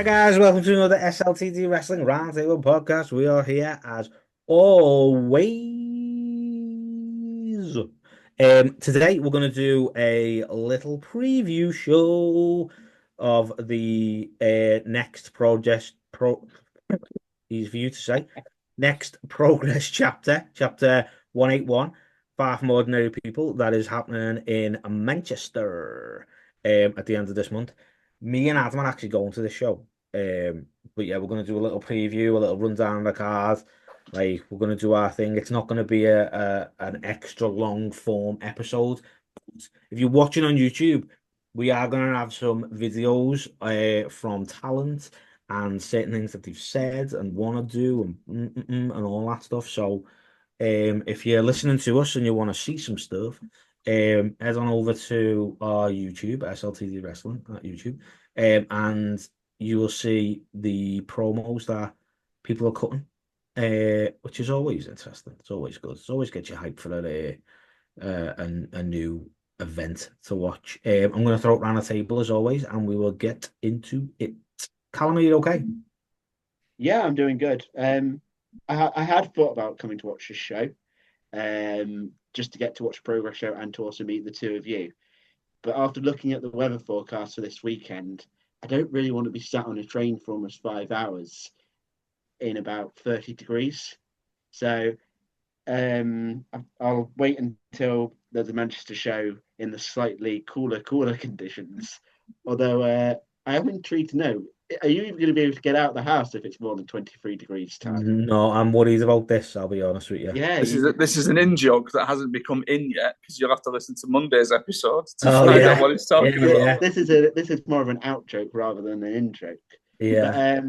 Guys, welcome to another SLTD Wrestling Roundtable podcast. We are here as always. Today we're going to do a little preview show of the next easy for you to say, next progress chapter 181, Far From Ordinary People, that is happening in Manchester at the end of this month. Me and Adam are actually going to the show. But yeah, we're going to do a little preview, a little rundown of the card. Like, we're going to do our thing. It's not going to be an extra long form episode. If you're watching on YouTube, we are going to have some videos from talent and certain things that they've said and want to do and all that stuff. So if you're listening to us and you want to see some stuff, head on over to our YouTube, SLTD Wrestling at YouTube, and you will see the promos that people are cutting, which is always interesting. It's always good. It's always get you hyped for a new event to watch. I'm going to throw it around the table as always, and we will get into it. Callum, are you okay? Yeah, I'm doing good. I had thought about coming to watch this show, just to get to watch a progress show and to also meet the two of you. But after looking at the weather forecast for this weekend, I don't really want to be sat on a train for almost 5 hours in about 30 degrees. So I'll wait until there's a Manchester show in the slightly cooler conditions. Although I am intrigued to know, are you even going to be able to get out of the house if it's more than 23 degrees time? No, I'm worried about this. I'll be honest with you. Yeah, This is an in joke that hasn't become in yet because you'll have to listen to Monday's episode to Oh find out yeah, what he's talking yeah, about. yeah, this is more of an out joke rather than an in joke. But yeah.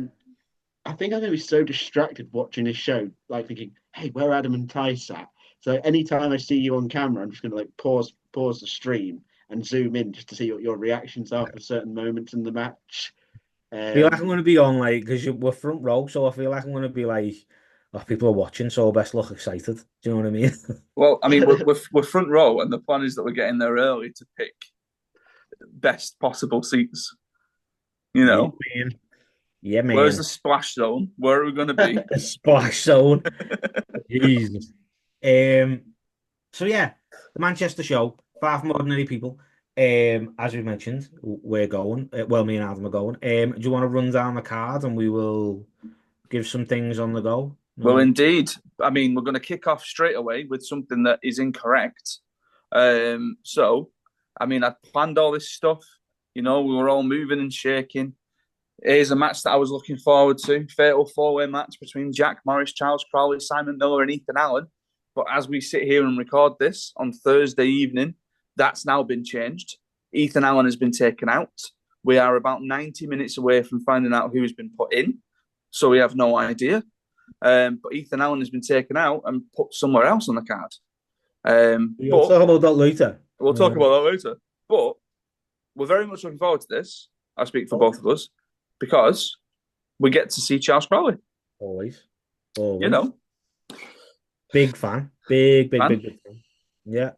I think I'm going to be so distracted watching this show, like thinking, "Hey, where are Adam and Tice at?" So anytime I see you on camera, I'm just going to like pause the stream and zoom in just to see what your reactions are for certain moments in the match. I feel like I'm Um, going to be on like because we're front row, so I feel like I'm going to be like, oh, people are watching, so I best look excited. Do you know what I mean? Well, I mean, we're front row, and the plan is that we're getting there early to pick best possible seats. You Yeah, know, man. Yeah, where's the man. splash zone? Where are we going to be? A splash zone. Jesus. Um. So yeah, the Manchester show, Far From Ordinary People. As we mentioned, we're going. Well, me and Adam are going. Do you want to run down the card and we will give some things on the go? Well, No. indeed. I mean, we're going to kick off straight away with something that is incorrect. So, I mean, I planned all this stuff. You know, we were all moving and shaking. Here's a match that I was looking forward to. Fatal four-way match between Jack Morris, Charles Crawley, Simon Miller, and Ethan Allen. But as we sit here and record this on Thursday evening, that's now been changed. Ethan Allen has been taken out. We are about 90 minutes away from finding out who has been put in. So we have no idea. But Ethan Allen has been taken out and put somewhere else on the card. We'll But talk about that later. we'll talk about that later. But we're very much looking forward to this. I speak for both of us because we get to see Charles Crowley. Always. You Always. know, Big fan. Big, big, man. big, big fan. Yeah.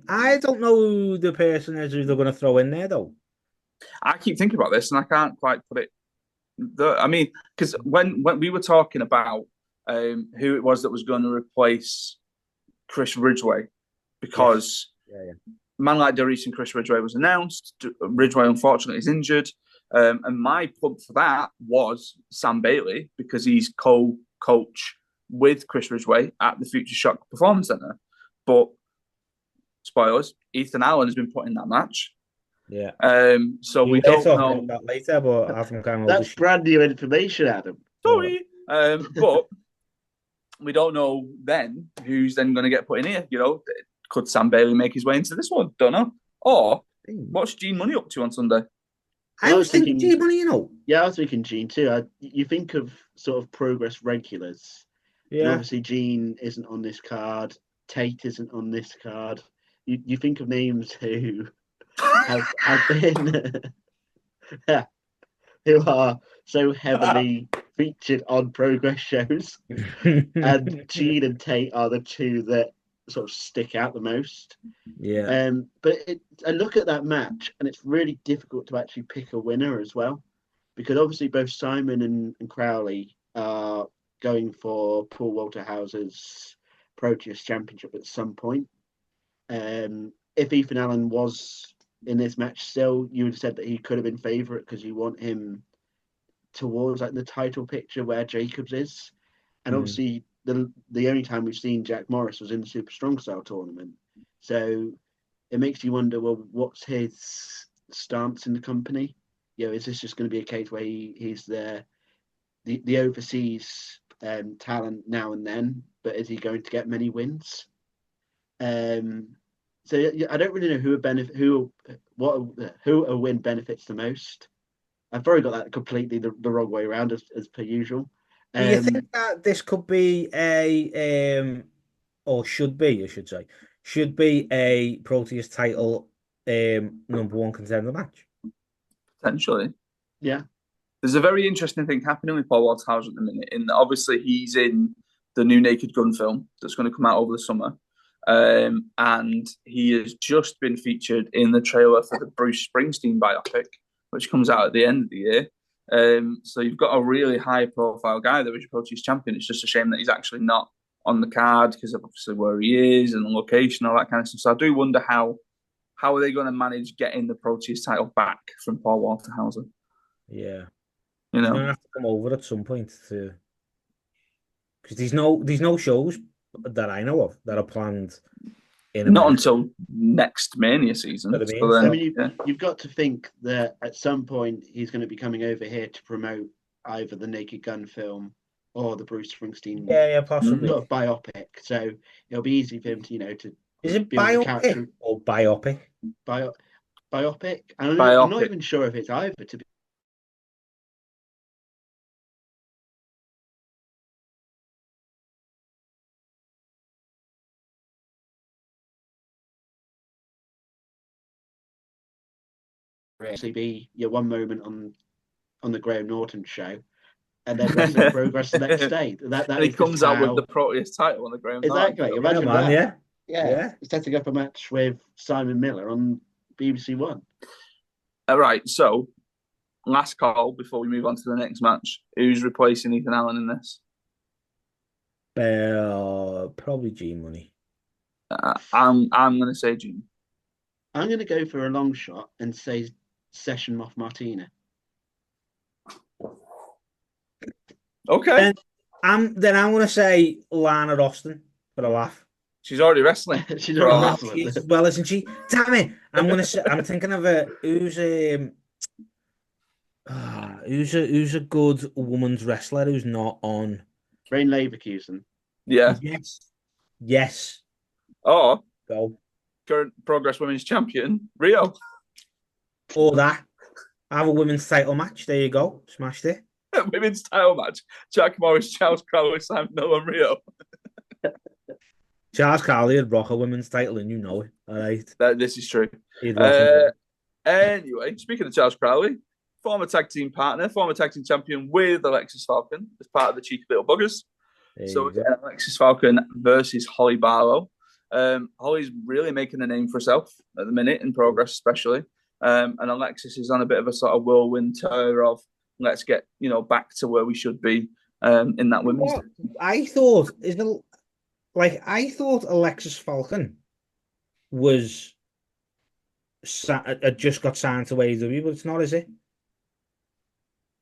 I don't know who the person is who they're going to throw in there though. I keep thinking about this and I can't quite put it. I mean, because when we were talking about who it was that was going to replace Chris Ridgway, because Yeah, yeah. man like Darius and Chris Ridgway was announced. Ridgway unfortunately is injured, and my plug for that was Sam Bailey because he's co-coach with Chris Ridgway at the Future Shock Performance Center. But spoilers, Ethan Allen has been put in that match. Yeah. So We we will don't talk about know. that later, but I think I'm that's just brand new information, Adam. Sorry, but we don't know then who's then going to get put in here. You know, could Sam Bailey make his way into this one? Don't know. Or what's Gene Money up to on Sunday? I I was was thinking thinking, G-Money, you know. yeah, I was thinking Gene too. You think of sort of progress regulars, and Yeah. obviously Gene isn't on this card. Tate isn't on this card. You think of names who have been who are so heavily featured on progress shows, and Gene and Tate are the two that sort of stick out the most. Yeah. But I look at that match, and it's really difficult to actually pick a winner as well. because obviously both Simon and Crowley are going for Paul Walter Hauser's Proteus Championship at some point. If Ethan Allen was in this match still, you would have said that he could have been favourite because you want him towards like the title picture where Jacobs is. And obviously the only time we've seen Jack Morris was in the Super Strong Style tournament. So it makes you wonder, well, what's his stance in the company? Is this just going to be a case where he's the overseas talent now and then, but is he going to get many wins? So I don't really know who a win benefits the most. I've probably got that completely the wrong way around as per usual. Do you think that this could be or should be, I should be a Proteus title number one contender match? Potentially. Yeah. There's a very interesting thing happening with Paul Walter Hauser at the minute. In that obviously he's in the new Naked Gun film that's going to come out over the summer. And he has just been featured in the trailer for the Bruce Springsteen biopic, which comes out at the end of the year. So you've got a really high-profile guy that was your Proteus champion. It's just a shame that he's actually not on the card because of obviously where he is and the location, all that kind of stuff. So I do wonder how are they going to manage getting the Proteus title back from Paul Walter Hauser? Yeah, you know, he's gonna have to come over at some point to, because there's no shows that I know of that are planned in not America. until next Mania season. What I mean? So then, I mean, you've got to think that at some point he's going to be coming over here to promote either the Naked Gun film or the Bruce Springsteen possibly biopic. So it'll be easy for him to to is it be on the couch biopic or biopic? Biopic. I'm not even sure if it's either. To be be one moment on the Graham Norton show, and then Wrestling Progress the next day. That and he comes out with the Proteus title on the Graham. Exactly. Imagine that. Yeah. Setting up a match with Simon Miller on BBC One. All right. So, last call before we move on to the next match. Who's replacing Ethan Allen in this? Probably G Money. I'm going to say G. I'm going to go for a long shot and say Session Moff Martina. Okay. I'm going to say Lana Austin for a laugh. She's already wrestling. She's already wrestling. Well, isn't she? Damn it! I'm thinking of who's a good woman's wrestler who's not on. Rain Leverkusen. Yeah. Yes. Or go current Progress Women's Champion Rio. Or that. Have a women's title match. There you go. Smashed it. Women's title match. Jack Morris, Charles Crowley, Simon Miller, and Rio. Charles Crowley had rock a women's title, and you know it. All right. This is true. Anyway, speaking of Charles Crowley, former tag team partner, former tag team champion with Alexis Falcon as part of the Cheeky Little Buggers. So again, Alexis Falcon versus Holly Barlow. Holly's really making a name for herself at the minute in Progress, especially. And Alexis is on a bit of a sort of whirlwind tour of let's get back to where we should be in that women's. I thought Alexis Falcon had just got signed to AEW, but it's not, is it?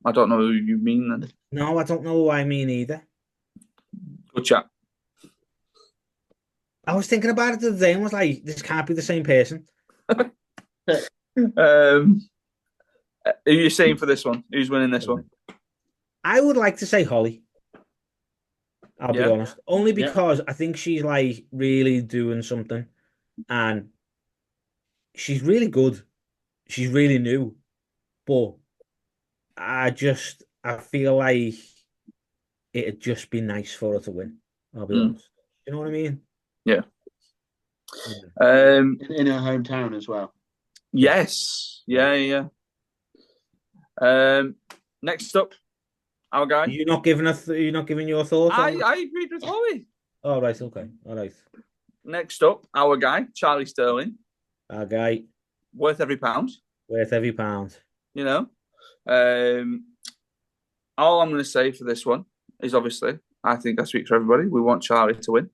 I don't know who you mean then. No, I don't know who I mean either. Good chat. I was thinking about it the other day and was like, this can't be the same person. Who are you saying for this one? Who's winning this one? I would like to say Holly. I'll be honest. Only because I think she's like really doing something and she's really good. She's really new. But I feel like it'd just be nice for her to win. I'll be honest. You know what I mean? Yeah. In her hometown as well. Yes. Yeah. Next up, our guy. You're not giving your thoughts? I agreed with Holly. Oh, right. Okay. All right. Next up, our guy, Charlie Sterling. Our guy. Worth every pound. Worth every pound. All I'm going to say for this one is obviously, I think I speak for everybody. We want Charlie to win.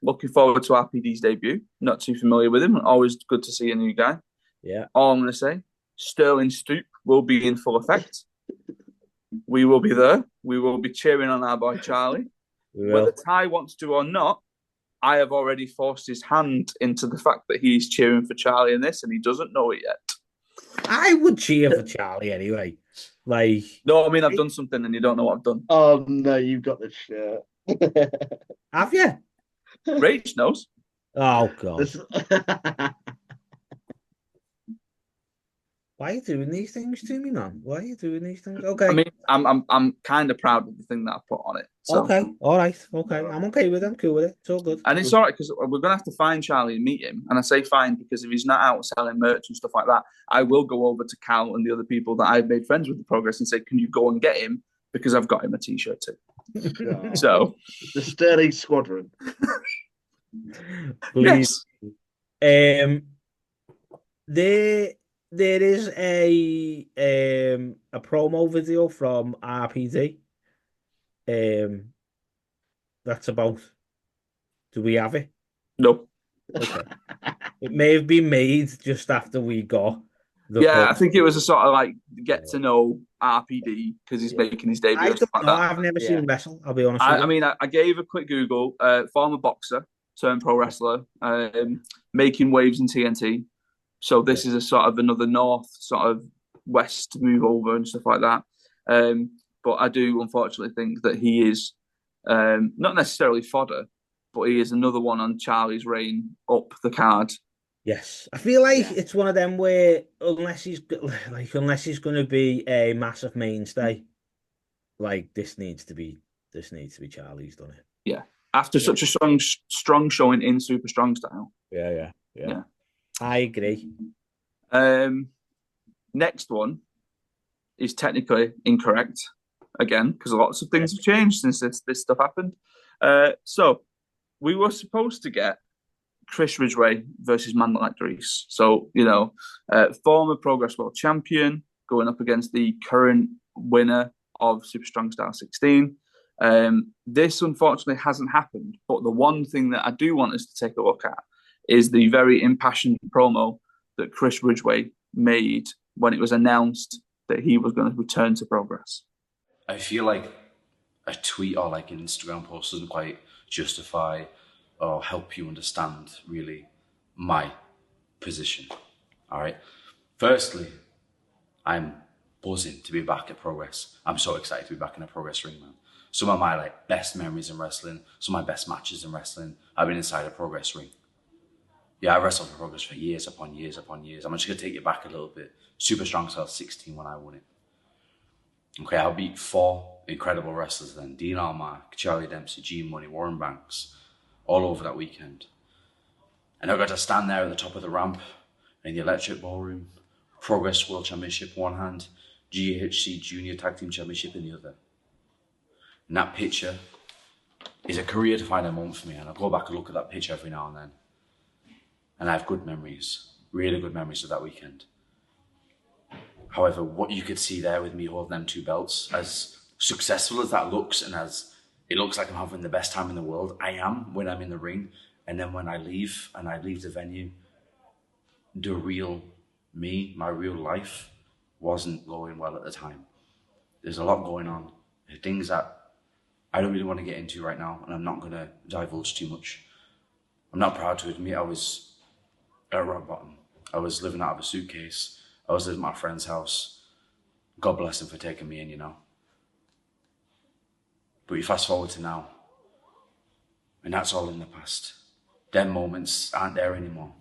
Looking forward to RPD's debut. Not too familiar with him. Always good to see a new guy. Yeah. All I'm going to say, Sterling Stoop will be in full effect. We will be there. We will be cheering on our boy Charlie. Whether Ty wants to or not, I have already forced his hand into the fact that he's cheering for Charlie in this, and he doesn't know it yet. I would cheer for Charlie anyway. Like, no, I mean, I've done something and you don't know what I've done. Oh, no, you've got the shirt. Have you? Rach knows. Oh, God. Why are you doing these things to me, man? Why are you doing these things? Okay. I mean, I'm kind of proud of the thing that I put on it. So. Okay. All right. Okay. I'm okay with it. I'm cool with it. It's all good. And it's all right because we're going to have to find Charlie and meet him. And I say find because if he's not out selling merch and stuff like that, I will go over to Cal and the other people that I've made friends with the Progress and say, can you go and get him? Because I've got him a T-shirt too. So. The Sterling Squadron. Please. Yes. There is a promo video from RPD. That's about. Do we have it? No. Okay. It may have been made just after we got. I think it was a sort of like get to know RPD because he's making his debut. I don't know. I've never seen him wrestle. I'll be honest. I mean, I gave a quick Google. Former boxer turned pro wrestler, making waves in TNT. So this is a sort of another north, sort of west move over and stuff like that. But I do unfortunately think that he is not necessarily fodder, but he is another one on Charlie's reign up the card. Yes, I feel like it's one of them where unless he's going to be a massive mainstay, like this needs to be Charlie's done it. Yeah, after such a strong showing in Super Strong Style. Yeah. I agree. Next one is technically incorrect again because lots of things have changed since this stuff happened. So we were supposed to get Chris Ridgway versus Mandalay Reese. So former Progress World Champion going up against the current winner of Super Strong Style 16. This unfortunately hasn't happened. But the one thing that I do want us to take a look at is the very impassioned promo that Chris Ridgway made when it was announced that he was going to return to Progress. I feel like a tweet or like an Instagram post doesn't quite justify or help you understand really my position. All right. Firstly, I'm buzzing to be back at Progress. I'm so excited to be back in a Progress ring, man. Some of my best memories in wrestling, some of my best matches in wrestling, I've been inside a Progress ring. Yeah, I wrestled for Progress for years upon years upon years. I'm just going to take you back a little bit. Super Strong Style 16 when I won it. Okay, I beat 4 incredible wrestlers then. Dean Allmark, Charlie Dempsey, G-Money, Warren Banks, all over that weekend. And I got to stand there at the top of the ramp in the Electric Ballroom. Progress World Championship one hand, GHC Junior Tag Team Championship in the other. And that picture is a career-defining moment for me. And I go back and look at that picture every now and then. And I have good memories, really good memories of that weekend. However, what you could see there with me holding them 2 belts, as successful as that looks and as it looks like I'm having the best time in the world, I am when I'm in the ring. And then when I leave the venue, the real me, my real life, wasn't going well at the time. There's a lot going on. Things that I don't really want to get into right now, and I'm not going to divulge too much. I'm not proud to admit I was at rock bottom. I was living out of a suitcase. I was living at my friend's house. God bless him for taking me in, But you fast forward to now, and that's all in the past. Them moments aren't there anymore.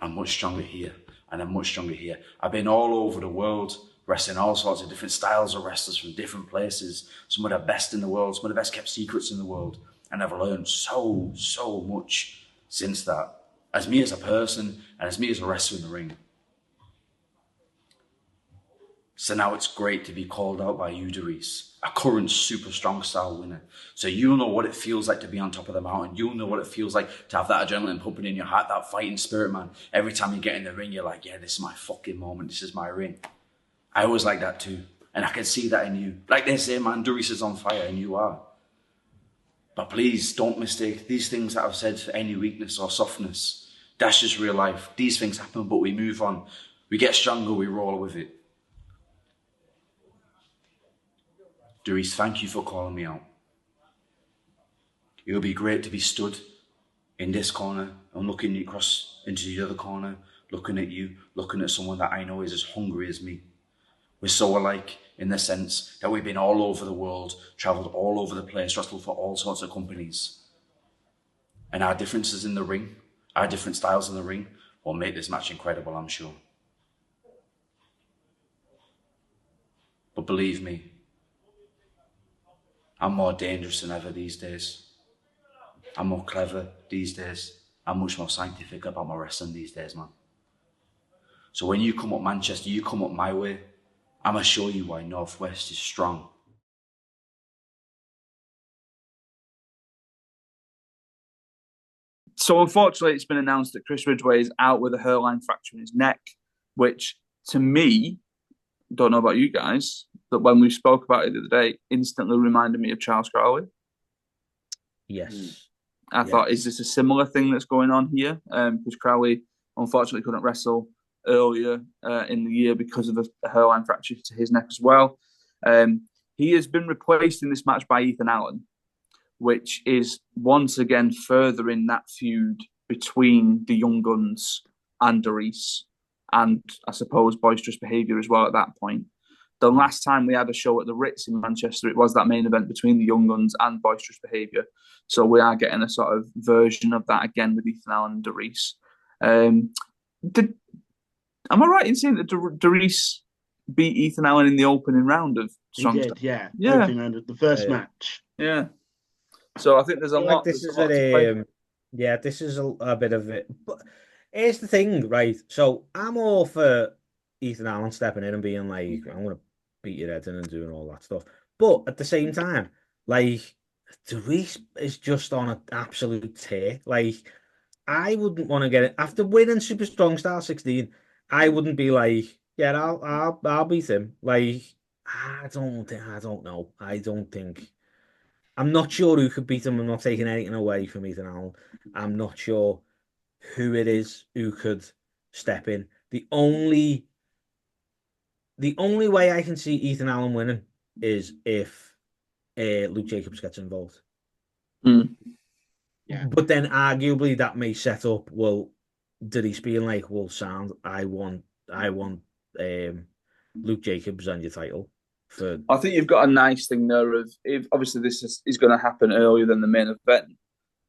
I'm much stronger here, and I'm much stronger here. I've been all over the world, wrestling all sorts of different styles of wrestlers from different places, some of the best in the world, some of the best kept secrets in the world, and I've learned so much since that. As me as a person, and as me as a wrestler in the ring. So now it's great to be called out by you, Darice, a current Super Strong Style winner. So you'll know what it feels like to be on top of the mountain. You'll know what it feels like to have that adrenaline pumping in your heart, that fighting spirit, man. Every time you get in the ring, you're like, yeah, this is my fucking moment. This is my ring. I was like that too. And I can see that in you. Like they say, man, Darius is on fire, and you are. But please don't mistake these things that I've said for any weakness or softness. That's just real life. These things happen, but we move on. We get stronger, we roll with it. Darius, thank you for calling me out. It would be great to be stood in this corner and looking across into the other corner, looking at you, looking at someone that I know is as hungry as me. We're so alike in the sense that we've been all over the world, travelled all over the place, wrestled for all sorts of companies. And our differences in the ring, our different styles in the ring, will make this match incredible, I'm sure. But believe me, I'm more dangerous than ever these days. I'm more clever these days. I'm much more scientific about my wrestling these days, man. So when you come up Manchester, you come up my way, I'm going to show you why Northwest is strong. So unfortunately, it's been announced that Chris Ridgway is out with a hairline fracture in his neck, which to me, don't know about you guys, but when we spoke about it the other day, instantly reminded me of Charles Crowley. Yes. I thought, is this a similar thing that's going on here? Because Crowley unfortunately couldn't wrestle earlier in the year because of a hairline fracture to his neck as well. He has been replaced in this match by Ethan Allen, which is once again furthering that feud between the Young Guns and Darius, and I suppose Boisterous Behaviour as well at that point. The last time we had a show at the Ritz in Manchester, it was that main event between the Young Guns and Boisterous Behaviour. So we are getting a sort of version of that again with Ethan Allen and Darius. Am I right in saying that Darius beat Ethan Allen in the opening round of Strong? He did, yeah. Yeah. Opening round of the first match. Yeah. So I think there's a lot. This is this is a bit of it. But here's the thing, right? So I'm all for Ethan Allen stepping in and being like, I'm gonna beat your head in and doing all that stuff. But at the same time, like, Darius is just on an absolute tear. Like, I wouldn't want to get it after winning Super Strong Style 16. I wouldn't be like, yeah, I'll beat him. Like, I don't know. I don't think. I'm not sure who could beat him. I'm not taking anything away from Ethan Allen. I'm not sure who it is who could step in. The only way I can see Ethan Allen winning is if Luke Jacobs gets involved. Yeah. But then arguably that may set up, well, Darius being like, well, sound, I want Luke Jacobs on your title. I think you've got a nice thing there of, if obviously this is going to happen earlier than the main event,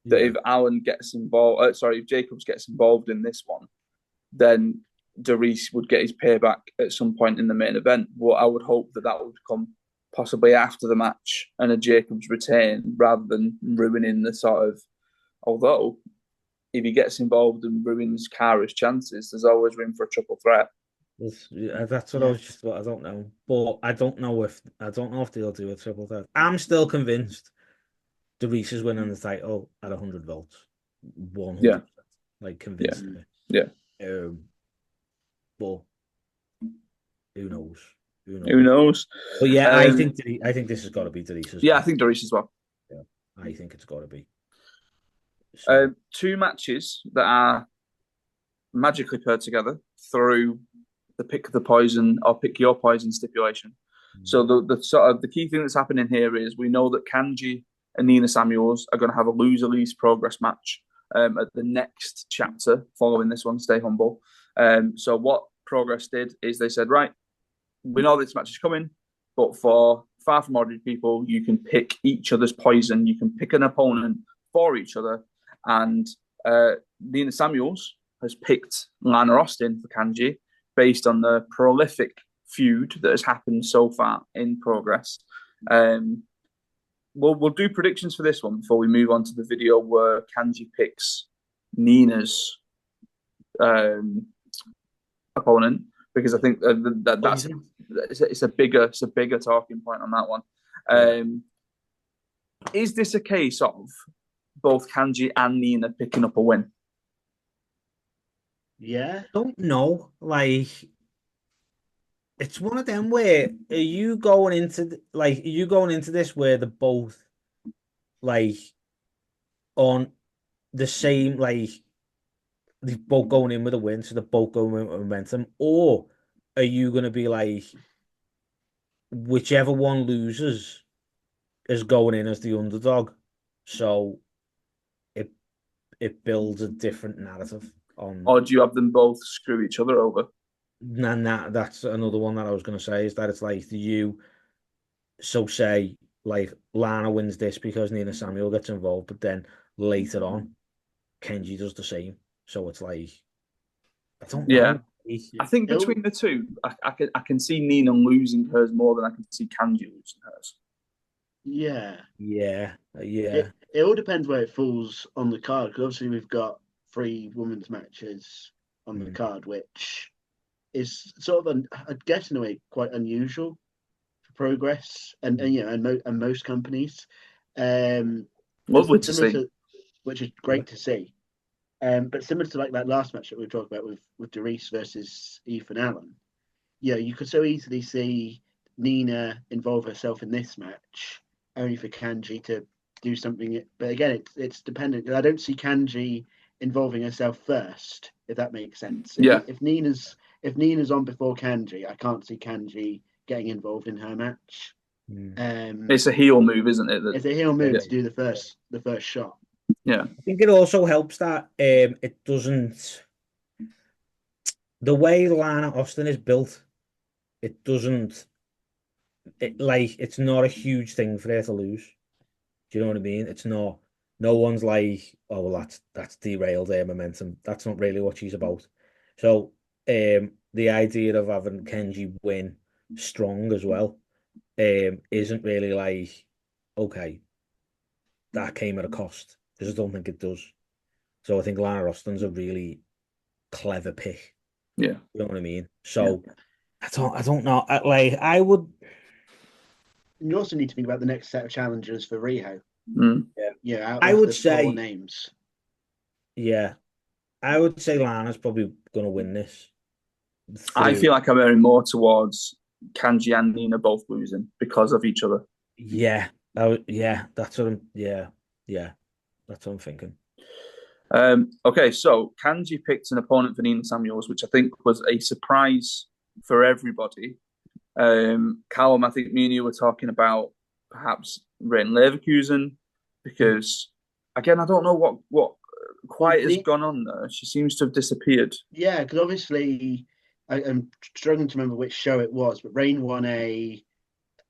that if Allen gets involved, if Jacobs gets involved in this one, then Darius would get his payback at some point in the main event. Well, I would hope that would come possibly after the match and a Jacobs retain rather than ruining the sort of. Although, if he gets involved and ruins Kara's chances, there's always room for a triple threat. That's what I was just. I don't know, but I don't know if they'll do a triple threat. I'm still convinced Darius is winning the title at 100 volts, 100%. Yeah, like convinced of it. Yeah. But who knows? Who knows? But yeah, I think this has got to be Darius. Yeah, I think Darius as well. Yeah, I think it's got to be. So. Two matches that are magically paired together through the pick the poison or pick your poison stipulation. So the sort of the key thing that's happening here is we know that Kanji and Nina Samuels are going to have a loser leaves progress match at the next chapter following this one. Stay humble. So what Progress did is they said, right, we know this match is coming, but for Far From Ordinary People, you can pick each other's poison. You can pick an opponent for each other. And Nina Samuels has picked Lana Austin for Kanji based on the prolific feud that has happened so far in Progress. We'll do predictions for this one before we move on to the video where Kanji picks Nina's opponent, because I think that's it's a bigger talking point on that one. Is this a case of both Kanji and Nina picking up a win? Yeah. I don't know. Like, it's one of them where are you going into this where they're both like on the same they're both going in with a win, so they're both going in with momentum, or are you going to be like whichever one loses is going in as the underdog, so it it builds a different narrative on. Or do you have them both screw each other over? And that's another one that I was going to say is that it's like say like Lana wins this because Nina Samuel gets involved, but then later on Kenji does the same. So it's like I don't Yeah. know. I think between the two, I can see Nina losing hers more than I can see Kanji losing hers. Yeah. Yeah. It all depends where it falls on the card, because obviously we've got 3 women's matches on the card, which is sort of, I guess in a way, quite unusual for Progress and most companies. Lovely to see. Which is great to see. But similar to like that last match that we talked about with Doris versus Ethan Allen, you could so easily see Nina involve herself in this match only for Kanji to do something. But again, it's dependent. I don't see Kanji involving herself first, if that makes sense. If Nina's on before Kanji, I can't see Kanji getting involved in her match. It's a heel move, isn't it? It's a heel move to do the first shot. Yeah, I think it also helps that it doesn't. The way Lana Austin is built, it doesn't. It's not a huge thing for her to lose. Do you know what I mean? It's not. No one's like, oh well, that's derailed their momentum. That's not really what she's about. So, the idea of having Kenji win strong as well, isn't really like, okay, that came at a cost. I just don't think it does. So I think Lana Austin's a really clever pick. Yeah, you know what I mean. So I don't know. I would. You also need to think about the next set of challengers for Riho. I would say 4 names. Yeah, I would say Lana's probably going to win this. I feel like I'm veering more towards Kanji and Nina both losing because of each other. Yeah, that's what I'm. Yeah, that's what I'm thinking. Okay, so Kanji picked an opponent for Nina Samuels, which I think was a surprise for everybody. Callum, I think me and you were talking about perhaps Ren Leverkusen, because again, I don't know what quite has gone on there. She seems to have disappeared. Yeah, because obviously I'm struggling to remember which show it was, but Rain won a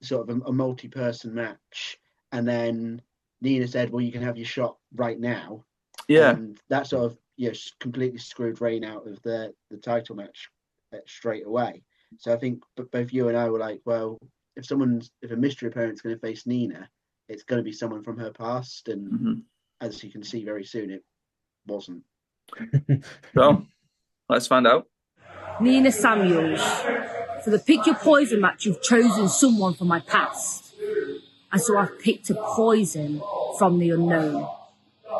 sort of a multi-person match, and then Nina said, "Well, you can have your shot right now." Yeah, and that sort of completely screwed Rain out of the title match straight away. So I think both you and I were like, well, if a mystery opponent's going to face Nina, it's going to be someone from her past, and as you can see very soon, it wasn't. So let's find out. Nina Samuels, for the Pick Your Poison match, you've chosen someone from my past. And so I've picked a poison from the unknown.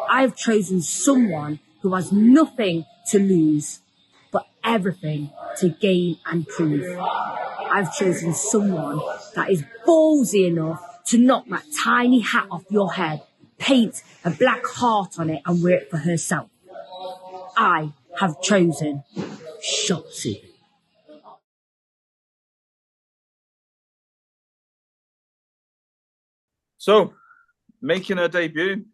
I've chosen someone who has nothing to lose, but everything to gain and prove. I've chosen someone that is ballsy enough to knock that tiny hat off your head, paint a black heart on it and wear it for herself. I have chosen Shotzi. So, making her debut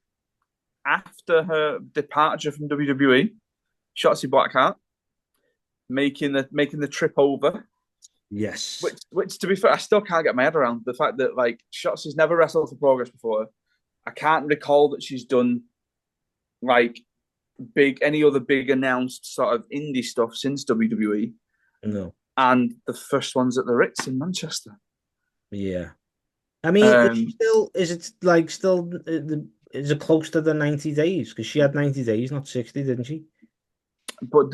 after her departure from WWE, Shotzi Blackheart making the trip over. Yes. Which to be fair, I still can't get my head around the fact that like Shotzi's never wrestled for Progress before. I can't recall that she's done like any other big announced sort of indie stuff since WWE. No. And the first one's at the Ritz in Manchester. Yeah. I mean, is it close to the 90 days? Because she had 90 days, not 60, didn't she? But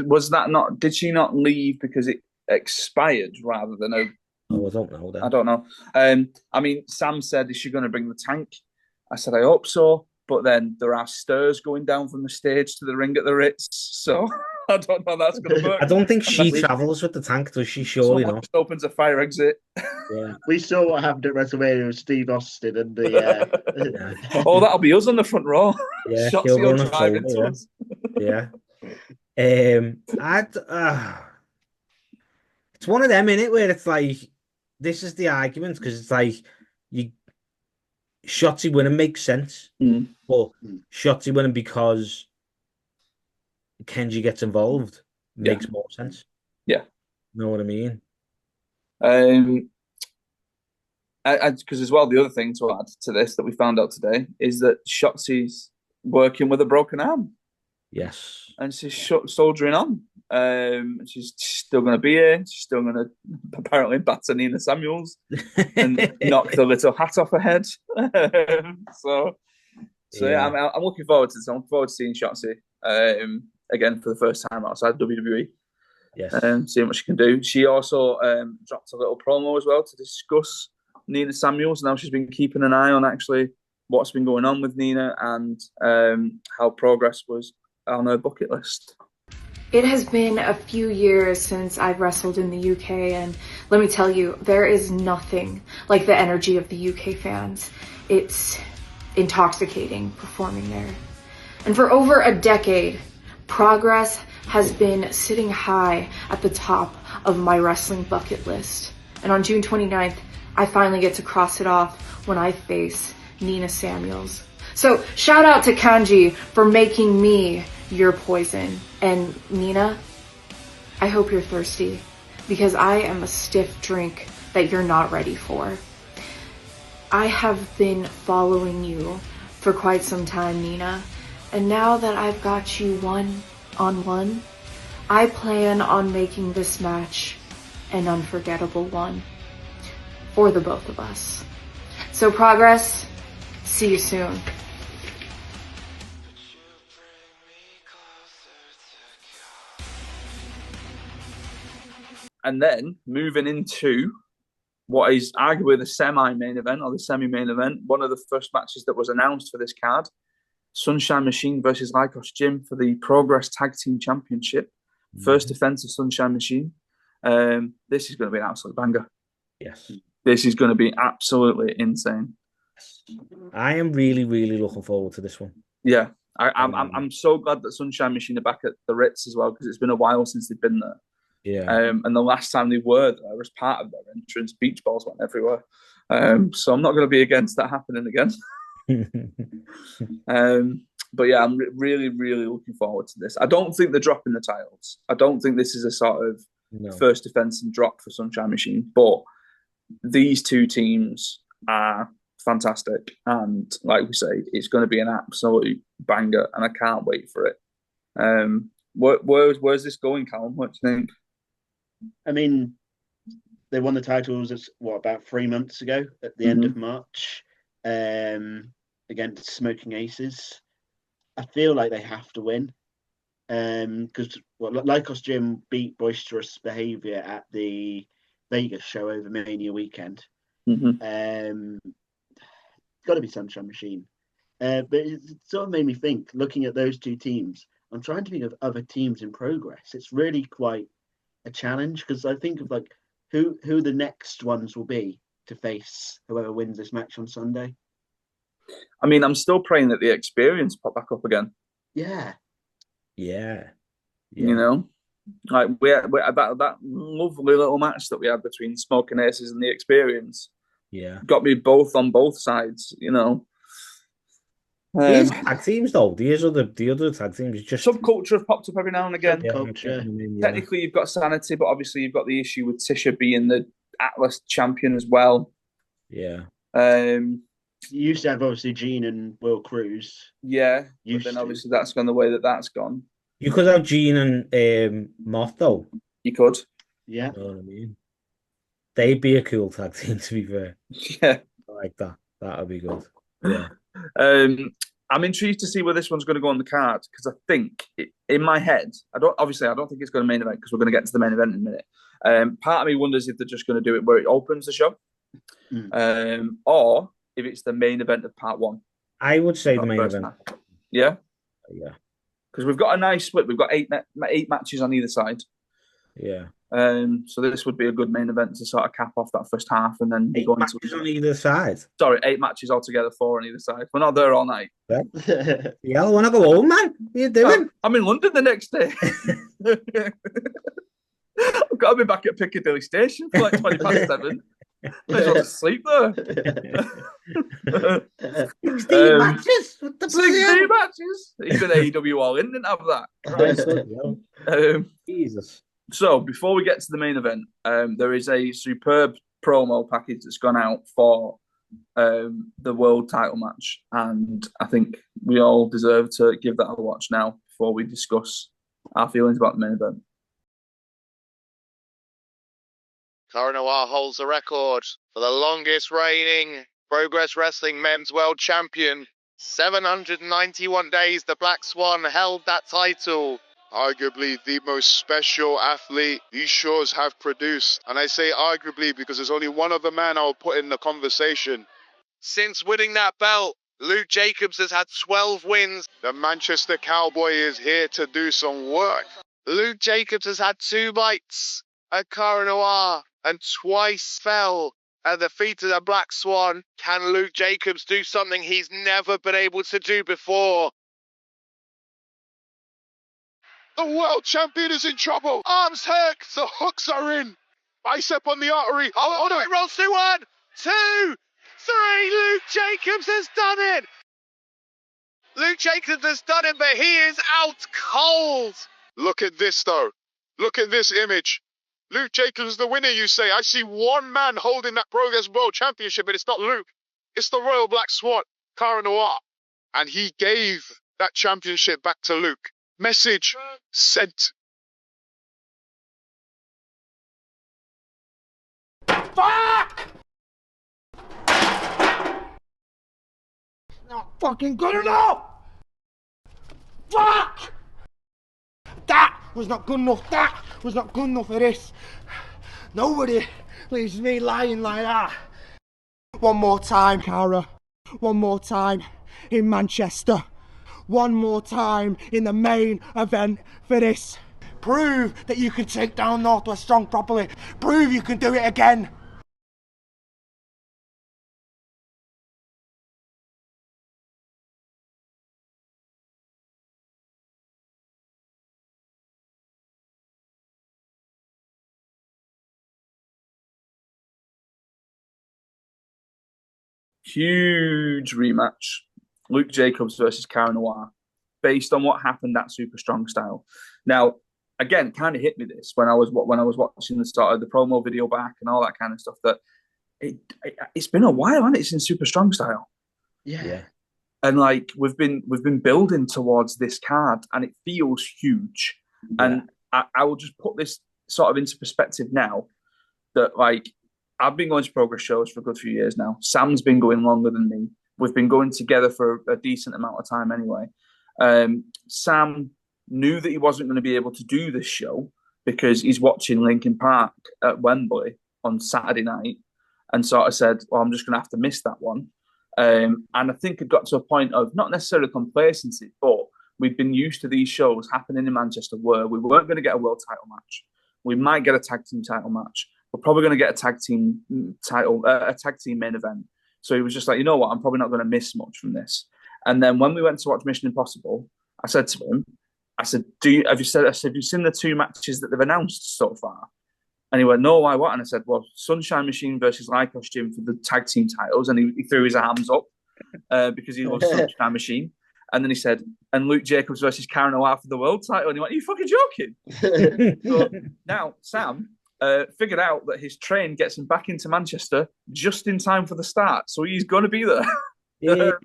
did she not leave because it expired rather than a... Oh, I don't know then. I don't know. I mean, Sam said, is she going to bring the tank? I said, I hope so. But then there are stairs going down from the stage to the ring at the Ritz. So I don't know that's going to work. I don't think she Unless travels with the tank, does she? Surely someone not. just opens a fire exit. Yeah. We saw what happened at WrestleMania with Steve Austin and the. Oh, that'll be us on the front row. Yeah, Shotzi he'll will run a drive shoulder, into us. Yeah. It's one of them, innit, where it's like this is the argument because it's like you Shotzi winning makes sense, but Shotzi winning because Kenji gets involved makes more sense. Yeah. Know what I mean? Because as well, the other thing to add to this that we found out today is that Shotzi's working with a broken arm. Yes. And she's soldiering on. She's still going to be here. She's still going to apparently batter Nina Samuels and knock the little hat off her head. So yeah, I'm looking forward to this. I'm looking forward to seeing Shotzi again for the first time outside WWE. Yes. Seeing what she can do. She also dropped a little promo as well to discuss Nina Samuels. Now she's been keeping an eye on actually what's been going on with Nina and how progress was on her bucket list. It has been a few years since I've wrestled in the UK, and let me tell you, there is nothing like the energy of the UK fans. It's intoxicating performing there. And for over a decade, Progress has been sitting high at the top of my wrestling bucket list. And on June 29th, I finally get to cross it off when I face Nina Samuels. So shout out to Kanji for making me your poison. And Nina, I hope you're thirsty because I am a stiff drink that you're not ready for. I have been following you for quite some time, Nina. And now that I've got you one-on-one, I plan on making this match an unforgettable one for the both of us. So Progress, see you soon. And then moving into what is arguably the semi-main event or the semi-main event, one of the first matches that was announced for this card, Sunshine Machine versus Lycos Gym for the Progress Tag Team Championship. First defense of Sunshine Machine. This is going to be an absolute banger. Yes. This is going to be absolutely insane. I am really, really looking forward to this one. Yeah. I'm so glad that Sunshine Machine are back at the Ritz as well because it's been a while since they've been there. Yeah. And the last time they were there, as part of their entrance, beach balls went everywhere. So I'm not going to be against that happening again. But yeah, I'm really, really looking forward to this. I don't think they're dropping the titles. I don't think this is a sort of first defense and drop for Sunshine Machine. But these two teams are fantastic. And like we say, it's going to be an absolute banger. And I can't wait for it. Where's this going, Callum? What do you think? I mean, they won the titles about 3 months ago at the end of March against Smoking Aces. I feel like they have to win because Lycos Gym beat Boisterous Behavior at the Vegas show over Mania weekend. Got to be Sunshine Machine. But it sort of made me think, looking at those two teams, I'm trying to think of other teams in Progress. It's really quite a challenge because I think of like who the next ones will be to face whoever wins this match on Sunday. I mean, I'm still praying that the Experience pop back up again. Yeah. You know, like we had that lovely little match that we had between Smoking Aces and the Experience. Yeah, got me both on both sides. You know, these tag teams though, the other tag teams just Subculture have popped up every now and again. Technically, you've got Sanity, but obviously you've got the issue with Tisha being the Atlas champion as well. Yeah. You used to have obviously Gene and Will Cruz. Yeah, but then obviously that's gone the way that's gone. You could have Gene and Moth though. You could. Yeah. You know what I mean? They'd be a cool tag team, to be fair. Yeah. I like that. That would be good. Yeah. I'm intrigued to see where this one's going to go on the card because I think in my head, I don't think it's going to main event because we're going to get to the main event in a minute. Part of me wonders if they're just going to do it where it opens the show, or if it's the main event of part one. I would say the main event. Yeah. Yeah. because we've got a nice split. We've got eight matches on either side. Yeah. So this would be a good main event to sort of cap off that first half, and then 8 matches on either side. Sorry, 8 matches altogether, 4 on either side. We're not there all night. Yeah, I want to go home, man. What are you doing? I'm in London the next day. I've got to be back at Piccadilly Station for like 20 past 7. May as well just sleep there. 16 matches? What the 16 matches? Even AEW All In didn't have that. Jesus. So, before we get to the main event, there is a superb promo package that's gone out for the world title match, and I think we all deserve to give that a watch now before we discuss our feelings about the main event. Cara Noir holds the record for the longest reigning Progress Wrestling Men's World Champion. 791 days the Black Swan held that title. Arguably the most special athlete these shows have produced. And I say arguably because there's only one other man I'll put in the conversation. Since winning that belt, Luke Jacobs has had 12 wins. The Manchester Cowboy is here to do some work. Luke Jacobs has had 2 bites at Cara Noir and twice fell at the feet of the Black Swan. Can Luke Jacobs do something he's never been able to do before? The world champion is in trouble. Arms hooked. The hooks are in. Bicep on the artery. Oh no, it rolls through 1, 2, 3. Luke Jacobs has done it. Luke Jacobs has done it, but he is out cold. Look at this, though. Look at this image. Luke Jacobs is the winner, you say. I see one man holding that Progress World Championship, and it's not Luke. It's the Royal Black Swan, Cara Noir. And he gave that championship back to Luke. Message sent. Fuck! Not fucking good enough! Fuck! That was not good enough. That was not good enough for this. Nobody leaves me lying like that. One more time, Cara. One more time in Manchester. One more time in the main event for this. Prove that you can take down Northwest Strong properly. Prove you can do it again. Huge rematch. Luke Jacobs versus Cara Noir, based on what happened at Super Strong Style. Now, again, kind of hit me this when I was watching the start of the promo video back and all that kind of stuff. That it's been a while, hasn't it? It's in Super Strong Style. Yeah. And like we've been building towards this card, and it feels huge. Yeah. And I will just put this sort of into perspective now. That like I've been going to Progress shows for a good few years now. Sam's been going longer than me. We've been going together for a decent amount of time anyway. Sam knew that he wasn't going to be able to do this show because he's watching Linkin Park at Wembley on Saturday night and sort of said, well, I'm just going to have to miss that one. And I think it got to a point of not necessarily complacency, but we'd been used to these shows happening in Manchester where we weren't going to get a world title match. We might get a tag team title match. We're probably going to get a tag team title, a tag team main event. So he was just like, you know what, I'm probably not going to miss much from this. And then when we went to watch Mission Impossible, I said to him, I said, have you seen the 2 matches that they've announced so far? And he went, no, why what? And I said, well, Sunshine Machine versus Lycos Gym for the tag team titles. And he threw his arms up because he loves Sunshine Machine. And then he said, and Luke Jacobs versus Cara Noir for the world title. And he went, are you fucking joking? So now, Sam figured out that his train gets him back into Manchester just in time for the start. So he's going to be there. So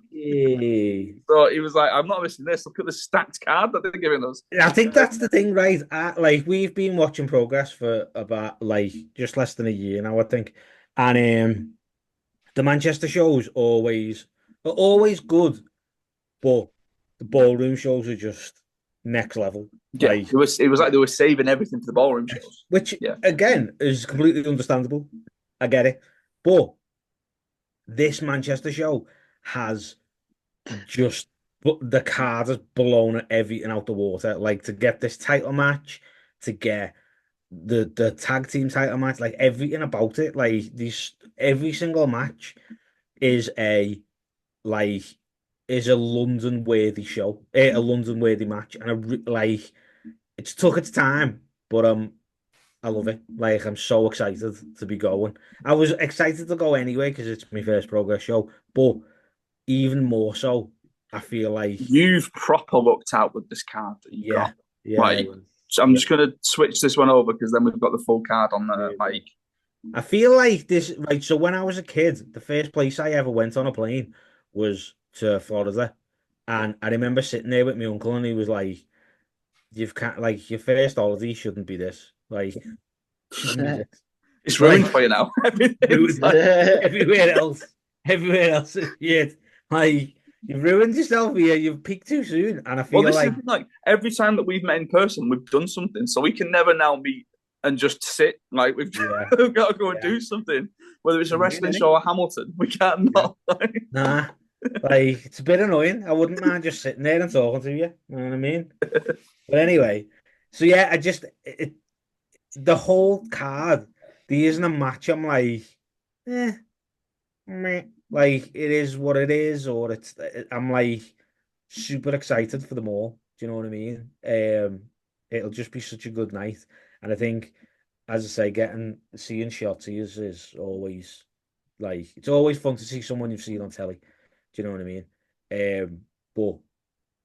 he was like, I'm not missing this. Look at the stacked card that they're giving us. I think that's the thing, right? Like we've been watching Progress for about like just less than a year now, I think. And the Manchester shows are always good, but the ballroom shows are just next level. Yeah, like, it was like they were saving everything for the ballroom shows. Which, again, is completely understandable. I get it. But this Manchester show has just but the card has blown everything out the water. Like to get this title match, to get the tag team title match, like everything about it, like these every single match is a like is a London worthy show, a London worthy match, and like it's took its time, but I love it. Like I'm so excited to be going. I was excited to go anyway because it's my first Progress show, but even more so, I feel like You've proper looked out with this card that you've got. yeah. Right. So I'm just going to switch this one over because then we've got the full card on the mic. I feel like this, right? So when I was a kid, the first place I ever went on a plane was to Florida, and I remember sitting there with my uncle, and he was like, "You've can't like your first holiday shouldn't be this. Like, shouldn't be this. It's ruined for you now." Everywhere else, yeah. Like you've ruined yourself here. You've peaked too soon, and I feel Well, this like is like every time that we've met in person, we've done something, so we can never now meet and just sit. Like we've got to go and do something, whether it's a wrestling show or Hamilton. We can't not. Nah, like it's a bit annoying. I wouldn't mind just sitting there and talking to you. You know what I mean? But anyway, so yeah, the whole card. There isn't a match. I'm like, meh. Like it is what it is, or I'm like super excited for them all. Do you know what I mean? It'll just be such a good night, and I think, as I say, seeing Shotzi is always like it's always fun to see someone you've seen on telly. Do you know what I mean? But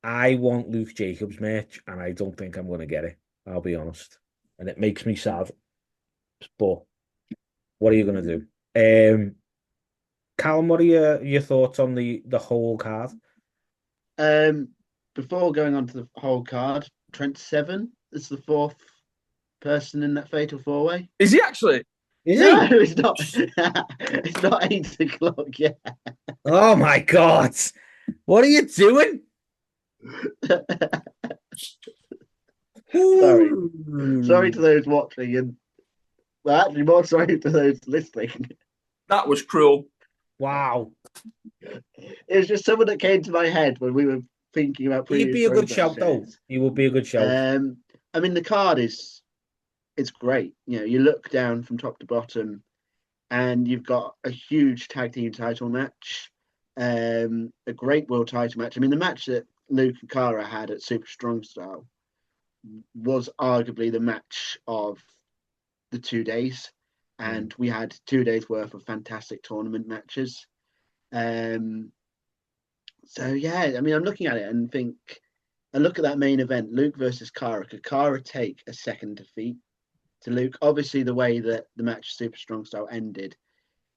I want Luke Jacobs merch, and I don't think I'm going to get it. I'll be honest, and it makes me sad. But what are you going to do? Callum, what are your thoughts on the whole card? Before going on to the whole card, Trent Seven is the fourth person in that fatal four-way. Is he actually? Is No, he? it's not. It's not 8 o'clock yet. Oh my God! What are you doing? Sorry to those watching, and well, actually, more sorry to those listening. That was cruel. Wow. It was just someone that came to my head when we were thinking about. He'd be a good shout, though. He would be a good shout. I mean, the card it's great. You know, you look down from top to bottom, and you've got a huge tag team title match, a great world title match. I mean, the match that Luke and Cara had at Super Strong Style was arguably the match of the 2 days. And we had 2 days worth of fantastic tournament matches. So yeah, I mean, I'm looking at it and think, I look at that main event, Luke versus Cara. Could Cara take a second defeat to Luke? Obviously, the way that the match Super Strong Style ended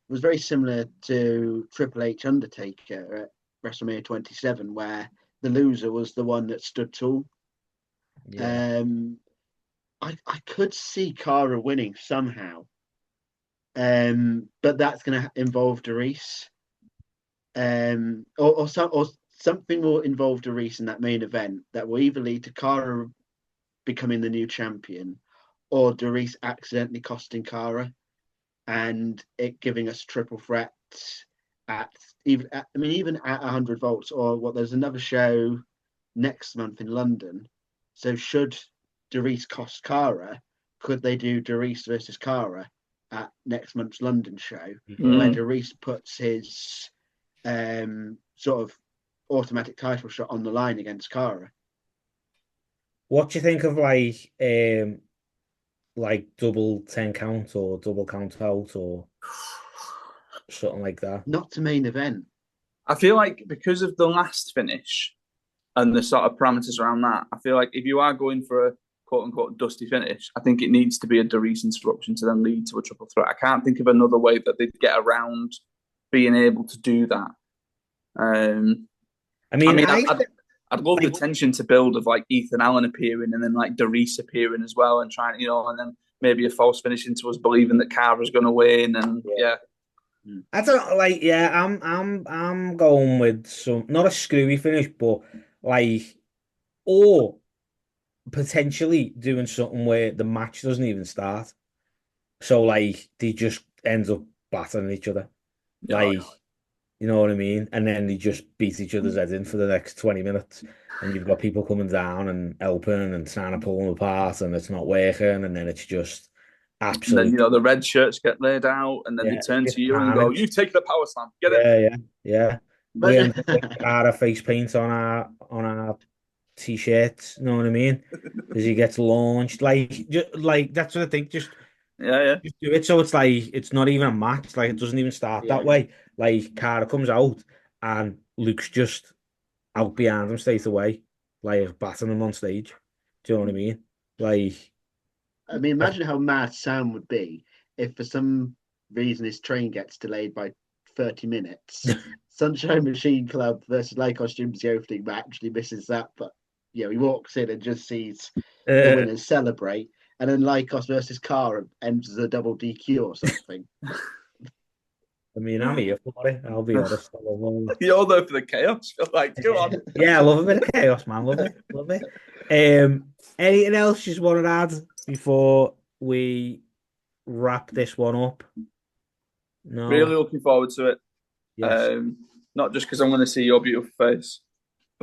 was very similar to Triple H Undertaker at WrestleMania 27, where the loser was the one that stood tall. Yeah. I could see Cara winning somehow. But that's going to involve Doris, or something will involve Doris in that main event that will either lead to Cara becoming the new champion, or Doris accidentally costing Cara, and it giving us triple threat even at 100 volts, or what? There's another show next month in London. So should Doris cost Cara, could they do Doris versus Cara at next month's London show, where Doris puts his sort of automatic title shot on the line against Cara? What do you think of like double 10 count or double count out or something like that? Not to main event. I feel like because of the last finish and the sort of parameters around that, I feel like if you are going for a quote-unquote dusty finish, I think it needs to be a Doris interruption to then lead to a triple threat. I can't think of another way that they'd get around being able to do that. I'd love the tension to build of like Ethan Allen appearing and then like Doris appearing as well and trying, and then maybe a false finish into us believing that Cara's going to win, and yeah. I don't like. Yeah, I'm going with some, not a screwy finish, but like, or potentially doing something where the match doesn't even start, so like they just end up battering each other, You know what I mean? And then they just beat each other's head in for the next 20 minutes. And you've got people coming down and helping and trying to pull them apart, and it's not working. And then it's just And then, absolute. the red shirts get laid out, and then they Yeah, turn it's to you and go, carnage. "You take the power slam. Get it." Yeah. We end up with Cara face paint on our t-shirts. You know what I mean? Because he gets launched. Like that's what I think. Just Yeah. do it so it's like it's not even a match. Like it doesn't even start that Yeah. way. Like Cara comes out and Luke's just out behind him straight away, like batting him on stage. Do you know what I mean? Like, I mean, imagine how mad Sam would be if for some reason his train gets delayed by 30 minutes. Sunshine Machine Club versus Lycos Gyms, the opening match, and he misses that. But, he walks in and just sees the winners celebrate. And then Lycos versus Cara ends as a double DQ or something. I mean, I'm here for it. I'll be honest. I love all that. You're there for the chaos. You're like, go on. Yeah, I love a bit of chaos, man. Love it. Anything else you just want to add before we wrap this one up? No. Really looking forward to it. Yes. Not just because I'm going to see your beautiful face,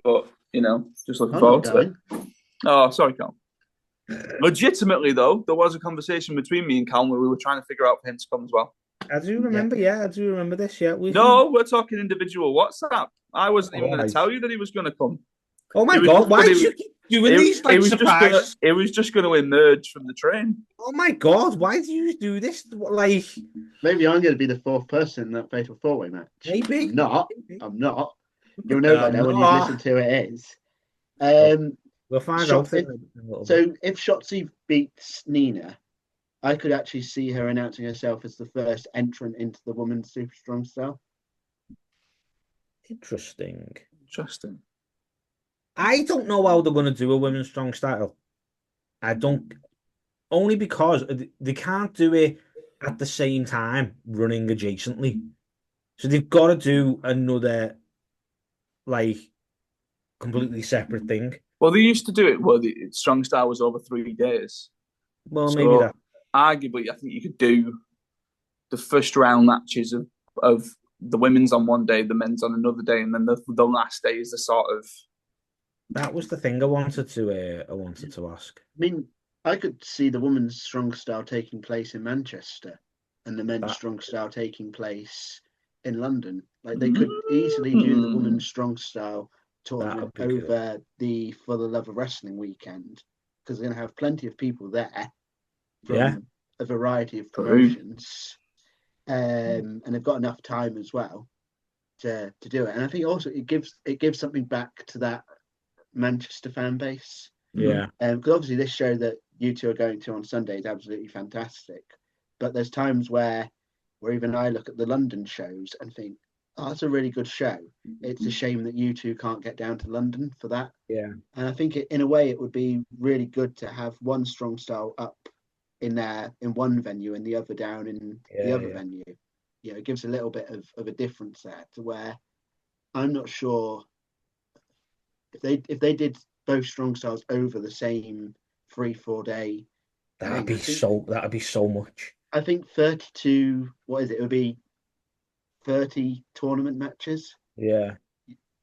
but just looking I'm forward not to it. going. Oh, sorry, Cal. Legitimately, though, there was a conversation between me and Cal where we were trying to figure out for him to come as well. I do remember. Yeah, I do remember this. Yeah. No, we're talking individual WhatsApp. I wasn't even going Right. to tell you that he was going to come. Oh my It was God! just Why gonna- did you keep doing these like surprises? It was just going to emerge from the train. Oh my God! Why do you do this? Like, Maybe I'm going to be the fourth person in that fatal four-way match. maybe. I'm not. You'll know by now when you listen to it is. We'll find out. Shotzi- So if Shotzi beats Nina, I could actually see her announcing herself as the first entrant into the women's super strong style. Interesting. I don't know how they're going to do a women's strong style. I don't, only because they can't do it at the same time running adjacently. So they've got to do another, like, completely separate thing. Well, they used to do it where the strong style was over 3 days. Well, So, maybe that. arguably, I think you could do the first round matches of the women's on one day, the men's on another day, and then the last day is the sort of. That was the thing I wanted to ask. I mean, I could see the women's strong style taking place in Manchester and the men's strong style taking place in London. Like they could easily do the women's strong style tournament over the For the Love of Wrestling weekend because they're going to have plenty of people there from a variety of promotions, and they've got enough time as well to do it. And I think also it gives something back to that Manchester fan base. Yeah. Because obviously this show that you two are going to on Sunday is absolutely fantastic. But there's times where even I look at the London shows and think, oh, that's a really good show. It's a shame that you two can't get down to London for that. Yeah. And I think in a way it would be really good to have one strong style up in there in one venue and the other down in the other venue. It gives a little bit of a difference there to where I'm not sure if they did both strong styles over the same 3-4 day. That'd be so much. I think 32. What is it? It would be 30 tournament matches. Yeah,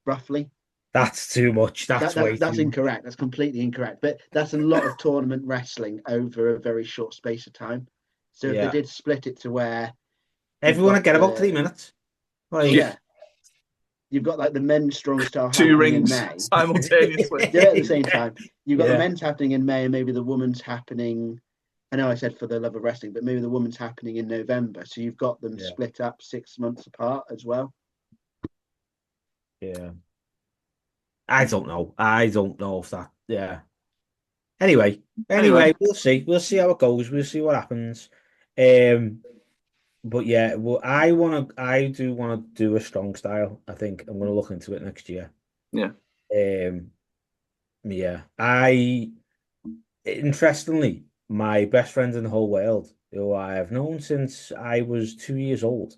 roughly. That's too much. That's incorrect. That's completely incorrect. But that's a lot of tournament wrestling over a very short space of time. So if they did split it to where everyone would get about 3 minutes. You've got like the men's strong style 2 rings in May. simultaneously. Yeah, at the same time. You've got the men's happening in May and maybe the women's happening. I know I said For the Love of Wrestling, but maybe the women's happening in November. So you've got them split up 6 months apart as well. Yeah. I don't know if that. Yeah. Anyway, we'll see. We'll see how it goes. We'll see what happens. But yeah, well, I do want to do a strong style. I think I'm going to look into it next year. Yeah. Yeah. Interestingly, my best friend in the whole world, who I've known since I was 2 years old,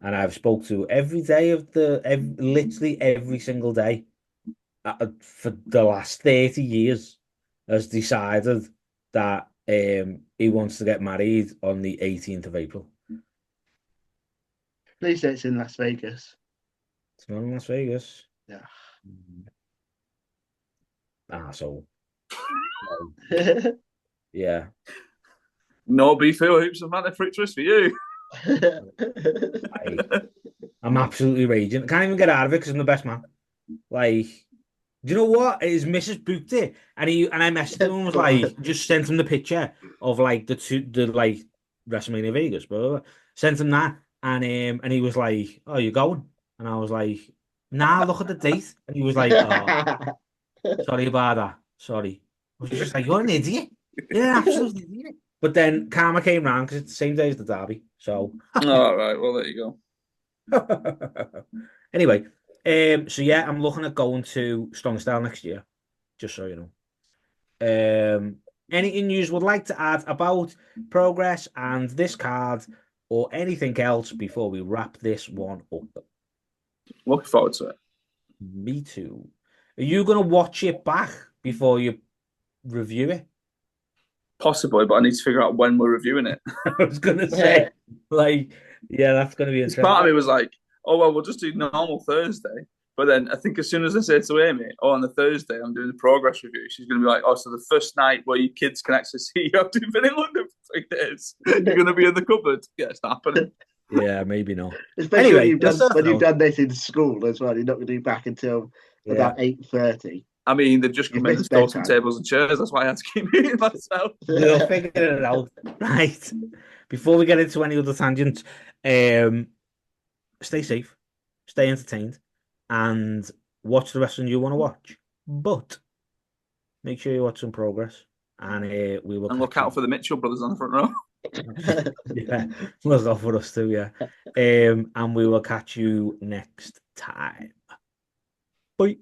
and I've spoke to every day literally every single day for the last 30 years, has decided that he wants to get married on the 18th of April. Please say it's in Las Vegas. It's not in Las Vegas. Yeah. So yeah. No beef hoops and Manor Fritters for you. I'm absolutely raging. I can't even get out of it because I'm the best man. Like, do you know what? His missus booked it, and I messaged him and was like, just sent him the picture of like the WrestleMania Vegas, bro. Sent him that, and he was like, "Oh, you going?" And I was like, "Nah, look at the date." And he was like, "Oh, sorry about that. Sorry." I was just like, "You're an idiot. You're an absolute idiot." But then Karma came round because it's the same day as the derby. So, all right. Well, there you go. Anyway, so yeah, I'm looking at going to Strong Style next year, just so you know. Anything you would like to add about Progress and this card or anything else before we wrap this one up? Looking forward to it. Me too. Are you going to watch it back before you review it? Possibly, but I need to figure out when we're reviewing it. I was going to say, like, yeah, that's going to be interesting. Part of me was like, oh, well, we'll just do normal Thursday. But then I think as soon as I say to Amy, oh, on the Thursday, I'm doing the Progress review, she's going to be like, oh, so the first night where your kids can actually see you after you've been in London for 3 days, you're going to be in the cupboard. Yeah, it's not happening. Yeah, maybe not. Especially anyway, when you've done this in school as well. You're not going to be back until about 8:30. I mean, they've just come in and stole some tables and chairs. That's why I had to keep eating myself. We'll figure it out. Right. Before we get into any other tangents, stay safe, stay entertained, and watch the wrestling you want to watch. But make sure you watch some Progress, and we will. And look out for the Mitchell brothers on the front row. Yeah, look out for us too. Yeah, and we will catch you next time. Bye.